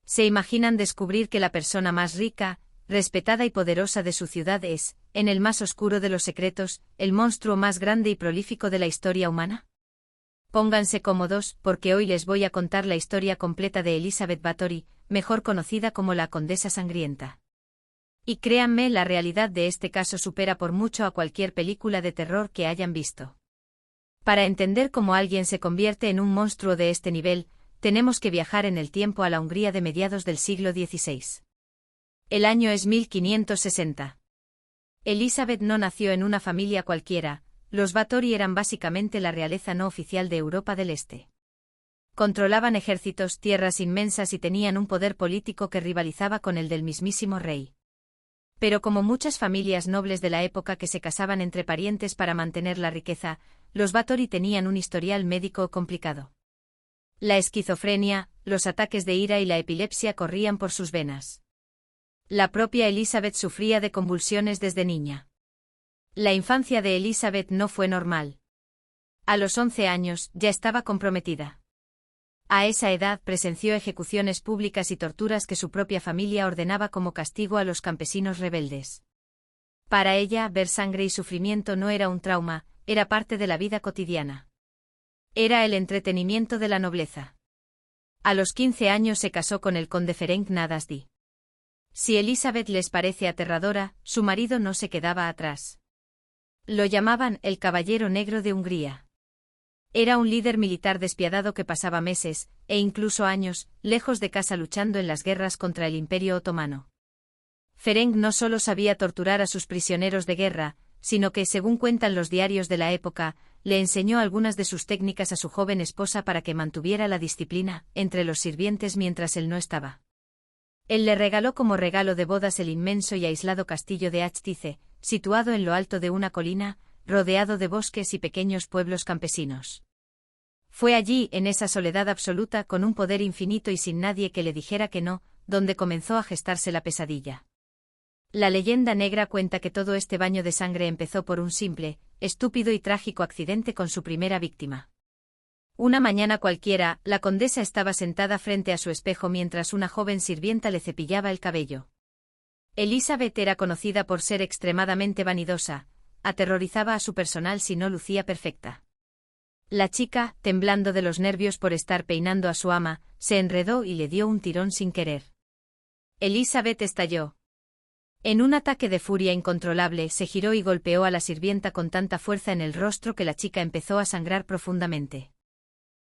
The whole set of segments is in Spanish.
Se imaginan descubrir que la persona más rica, respetada y poderosa de su ciudad es, en el más oscuro de los secretos, el monstruo más grande y prolífico de la historia humana. Pónganse cómodos, porque hoy les voy a contar la historia completa de Elizabeth Bathory, mejor conocida como la Condesa Sangrienta. Y créanme, la realidad de este caso supera por mucho a cualquier película de terror que hayan visto. Para entender cómo alguien se convierte en un monstruo de este nivel, tenemos que viajar en el tiempo a la Hungría de mediados del siglo XVI. El año es 1560. Elizabeth no nació en una familia cualquiera, los Bathory eran básicamente la realeza no oficial de Europa del Este. Controlaban ejércitos, tierras inmensas y tenían un poder político que rivalizaba con el del mismísimo rey. Pero como muchas familias nobles de la época que se casaban entre parientes para mantener la riqueza, los Bathory tenían un historial médico complicado. La esquizofrenia, los ataques de ira y la epilepsia corrían por sus venas. La propia Elizabeth sufría de convulsiones desde niña. La infancia de Elizabeth no fue normal. A los 11 años, ya estaba comprometida. A esa edad presenció ejecuciones públicas y torturas que su propia familia ordenaba como castigo a los campesinos rebeldes. Para ella, ver sangre y sufrimiento no era un trauma, era parte de la vida cotidiana. Era el entretenimiento de la nobleza. A los 15 años se casó con el conde Ferenc Nadasdy. Si Elizabeth les parece aterradora, su marido no se quedaba atrás. Lo llamaban el Caballero Negro de Hungría. Era un líder militar despiadado que pasaba meses, e incluso años, lejos de casa luchando en las guerras contra el Imperio Otomano. Ferenc no solo sabía torturar a sus prisioneros de guerra, sino que, según cuentan los diarios de la época, le enseñó algunas de sus técnicas a su joven esposa para que mantuviera la disciplina entre los sirvientes mientras él no estaba. Él le regaló como regalo de bodas el inmenso y aislado castillo de Achtice, situado en lo alto de una colina, rodeado de bosques y pequeños pueblos campesinos. Fue allí, en esa soledad absoluta, con un poder infinito y sin nadie que le dijera que no, donde comenzó a gestarse la pesadilla. La leyenda negra cuenta que todo este baño de sangre empezó por un simple, estúpido y trágico accidente con su primera víctima. Una mañana cualquiera, la condesa estaba sentada frente a su espejo mientras una joven sirvienta le cepillaba el cabello. Elizabeth era conocida por ser extremadamente vanidosa, aterrorizaba a su personal si no lucía perfecta. La chica, temblando de los nervios por estar peinando a su ama, se enredó y le dio un tirón sin querer. Elizabeth estalló. En un ataque de furia incontrolable se giró y golpeó a la sirvienta con tanta fuerza en el rostro que la chica empezó a sangrar profundamente.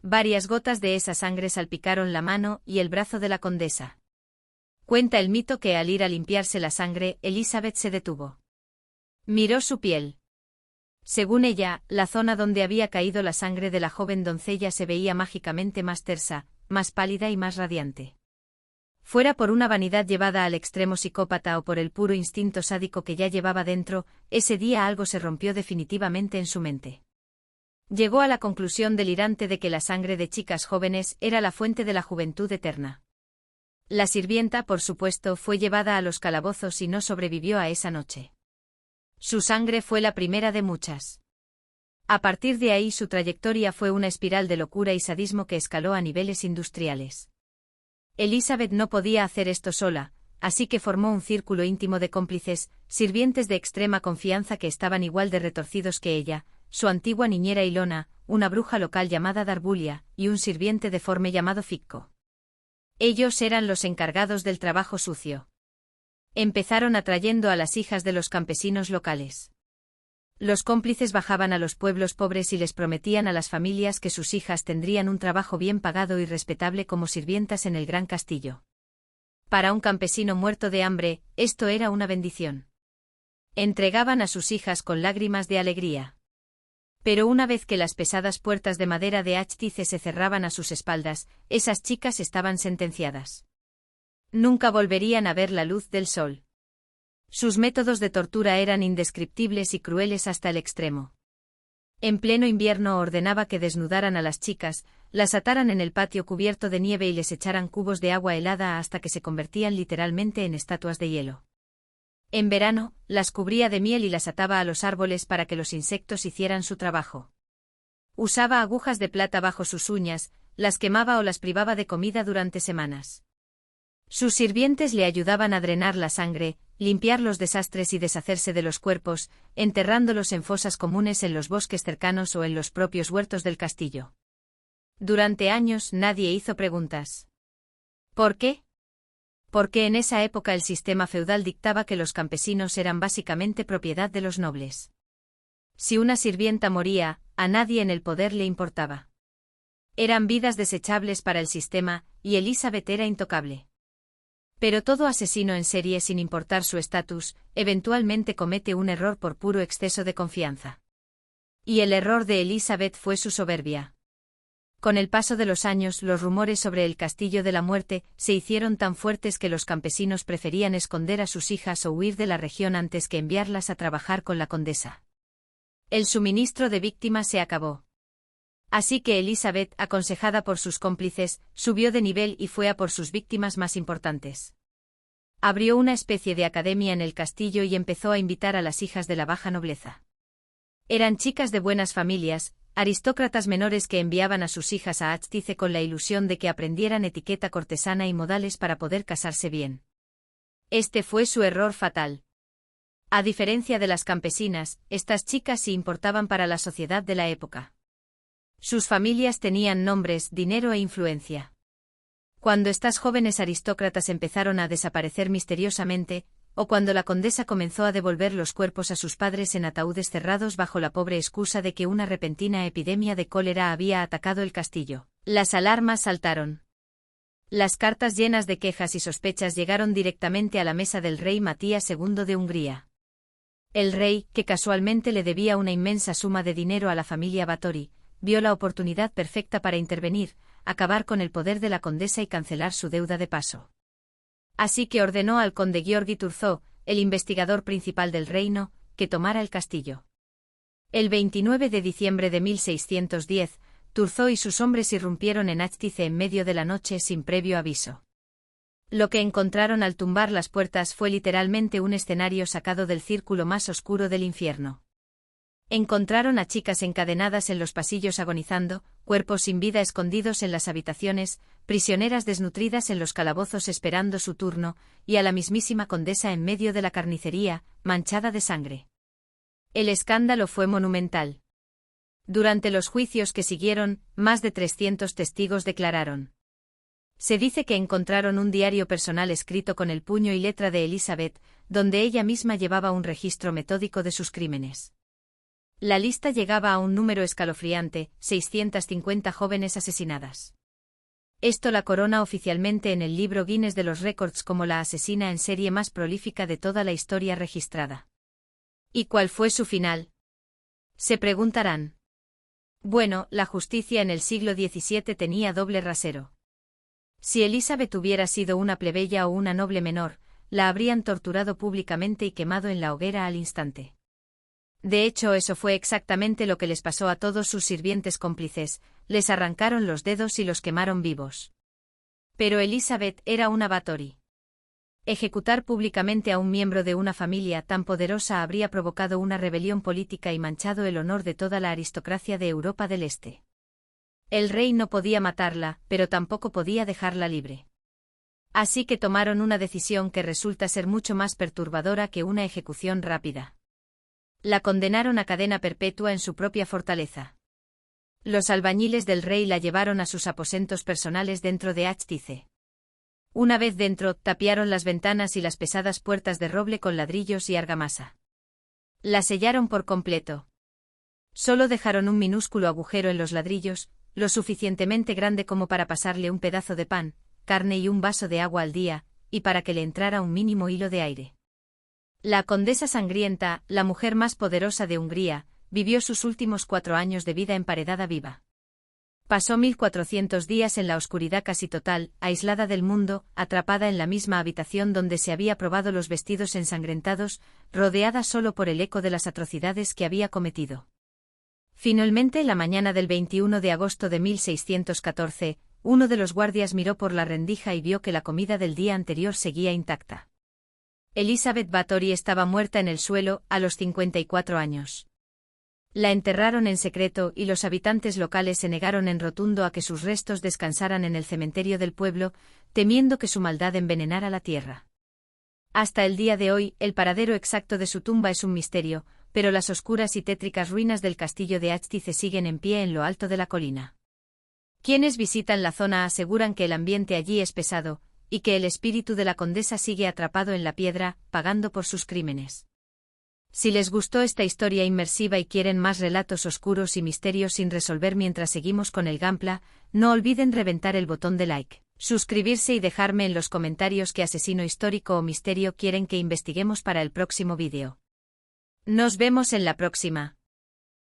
Varias gotas de esa sangre salpicaron la mano y el brazo de la condesa. Cuenta el mito que al ir a limpiarse la sangre, Elizabeth se detuvo. Miró su piel. Según ella, la zona donde había caído la sangre de la joven doncella se veía mágicamente más tersa, más pálida y más radiante. Fuera por una vanidad llevada al extremo psicópata o por el puro instinto sádico que ya llevaba dentro, ese día algo se rompió definitivamente en su mente. Llegó a la conclusión delirante de que la sangre de chicas jóvenes era la fuente de la juventud eterna. La sirvienta, por supuesto, fue llevada a los calabozos y no sobrevivió a esa noche. Su sangre fue la primera de muchas. A partir de ahí su trayectoria fue una espiral de locura y sadismo que escaló a niveles industriales. Elizabeth no podía hacer esto sola, así que formó un círculo íntimo de cómplices, sirvientes de extrema confianza que estaban igual de retorcidos que ella, su antigua niñera Ilona, una bruja local llamada Darbulia, y un sirviente deforme llamado Ficco. Ellos eran los encargados del trabajo sucio. Empezaron atrayendo a las hijas de los campesinos locales. Los cómplices bajaban a los pueblos pobres y les prometían a las familias que sus hijas tendrían un trabajo bien pagado y respetable como sirvientas en el gran castillo. Para un campesino muerto de hambre, esto era una bendición. Entregaban a sus hijas con lágrimas de alegría. Pero una vez que las pesadas puertas de madera de Achtice se cerraban a sus espaldas, esas chicas estaban sentenciadas. Nunca volverían a ver la luz del sol. Sus métodos de tortura eran indescriptibles y crueles hasta el extremo. En pleno invierno ordenaba que desnudaran a las chicas, las ataran en el patio cubierto de nieve y les echaran cubos de agua helada hasta que se convertían literalmente en estatuas de hielo. En verano, las cubría de miel y las ataba a los árboles para que los insectos hicieran su trabajo. Usaba agujas de plata bajo sus uñas, las quemaba o las privaba de comida durante semanas. Sus sirvientes le ayudaban a drenar la sangre, limpiar los desastres y deshacerse de los cuerpos, enterrándolos en fosas comunes en los bosques cercanos o en los propios huertos del castillo. Durante años nadie hizo preguntas. ¿Por qué? Porque en esa época el sistema feudal dictaba que los campesinos eran básicamente propiedad de los nobles. Si una sirvienta moría, a nadie en el poder le importaba. Eran vidas desechables para el sistema, y Elizabeth era intocable. Pero todo asesino en serie, sin importar su estatus, eventualmente comete un error por puro exceso de confianza. Y el error de Elizabeth fue su soberbia. Con el paso de los años, los rumores sobre el Castillo de la Muerte se hicieron tan fuertes que los campesinos preferían esconder a sus hijas o huir de la región antes que enviarlas a trabajar con la condesa. El suministro de víctimas se acabó. Así que Elizabeth, aconsejada por sus cómplices, subió de nivel y fue a por sus víctimas más importantes. Abrió una especie de academia en el castillo y empezó a invitar a las hijas de la baja nobleza. Eran chicas de buenas familias, aristócratas menores que enviaban a sus hijas a Achtice con la ilusión de que aprendieran etiqueta cortesana y modales para poder casarse bien. Este fue su error fatal. A diferencia de las campesinas, estas chicas sí importaban para la sociedad de la época. Sus familias tenían nombres, dinero e influencia. Cuando estas jóvenes aristócratas empezaron a desaparecer misteriosamente, o cuando la condesa comenzó a devolver los cuerpos a sus padres en ataúdes cerrados bajo la pobre excusa de que una repentina epidemia de cólera había atacado el castillo, las alarmas saltaron. Las cartas llenas de quejas y sospechas llegaron directamente a la mesa del rey Matías II de Hungría. El rey, que casualmente le debía una inmensa suma de dinero a la familia Báthory, vio la oportunidad perfecta para intervenir, acabar con el poder de la condesa y cancelar su deuda de paso. Así que ordenó al conde Gheorghe Thurzó, el investigador principal del reino, que tomara el castillo. El 29 de diciembre de 1610, Thurzó y sus hombres irrumpieron en Achtice en medio de la noche sin previo aviso. Lo que encontraron al tumbar las puertas fue literalmente un escenario sacado del círculo más oscuro del infierno. Encontraron a chicas encadenadas en los pasillos agonizando, cuerpos sin vida escondidos en las habitaciones, prisioneras desnutridas en los calabozos esperando su turno, y a la mismísima condesa en medio de la carnicería, manchada de sangre. El escándalo fue monumental. Durante los juicios que siguieron, más de 300 testigos declararon. Se dice que encontraron un diario personal escrito con el puño y letra de Elizabeth, donde ella misma llevaba un registro metódico de sus crímenes. La lista llegaba a un número escalofriante, 650 jóvenes asesinadas. Esto la corona oficialmente en el libro Guinness de los récords como la asesina en serie más prolífica de toda la historia registrada. ¿Y cuál fue su final? Se preguntarán. Bueno, la justicia en el siglo XVII tenía doble rasero. Si Elizabeth hubiera sido una plebeya o una noble menor, la habrían torturado públicamente y quemado en la hoguera al instante. De hecho, eso fue exactamente lo que les pasó a todos sus sirvientes cómplices, les arrancaron los dedos y los quemaron vivos. Pero Elizabeth era una Báthory. Ejecutar públicamente a un miembro de una familia tan poderosa habría provocado una rebelión política y manchado el honor de toda la aristocracia de Europa del Este. El rey no podía matarla, pero tampoco podía dejarla libre. Así que tomaron una decisión que resulta ser mucho más perturbadora que una ejecución rápida. La condenaron a cadena perpetua en su propia fortaleza. Los albañiles del rey la llevaron a sus aposentos personales dentro de Achtice. Una vez dentro, tapiaron las ventanas y las pesadas puertas de roble con ladrillos y argamasa. La sellaron por completo. Solo dejaron un minúsculo agujero en los ladrillos, lo suficientemente grande como para pasarle un pedazo de pan, carne y un vaso de agua al día, y para que le entrara un mínimo hilo de aire. La condesa sangrienta, la mujer más poderosa de Hungría, vivió sus últimos 4 años de vida emparedada viva. Pasó 1400 días en la oscuridad casi total, aislada del mundo, atrapada en la misma habitación donde se había probado los vestidos ensangrentados, rodeada solo por el eco de las atrocidades que había cometido. Finalmente, la mañana del 21 de agosto de 1614, uno de los guardias miró por la rendija y vio que la comida del día anterior seguía intacta. Elizabeth Báthory estaba muerta en el suelo, a los 54 años. La enterraron en secreto y los habitantes locales se negaron en rotundo a que sus restos descansaran en el cementerio del pueblo, temiendo que su maldad envenenara la tierra. Hasta el día de hoy, el paradero exacto de su tumba es un misterio, pero las oscuras y tétricas ruinas del castillo de Achtice siguen en pie en lo alto de la colina. Quienes visitan la zona aseguran que el ambiente allí es pesado, y que el espíritu de la condesa sigue atrapado en la piedra, pagando por sus crímenes. Si les gustó esta historia inmersiva y quieren más relatos oscuros y misterios sin resolver mientras seguimos con el gameplay, no olviden reventar el botón de like, suscribirse y dejarme en los comentarios qué asesino histórico o misterio quieren que investiguemos para el próximo vídeo. Nos vemos en la próxima.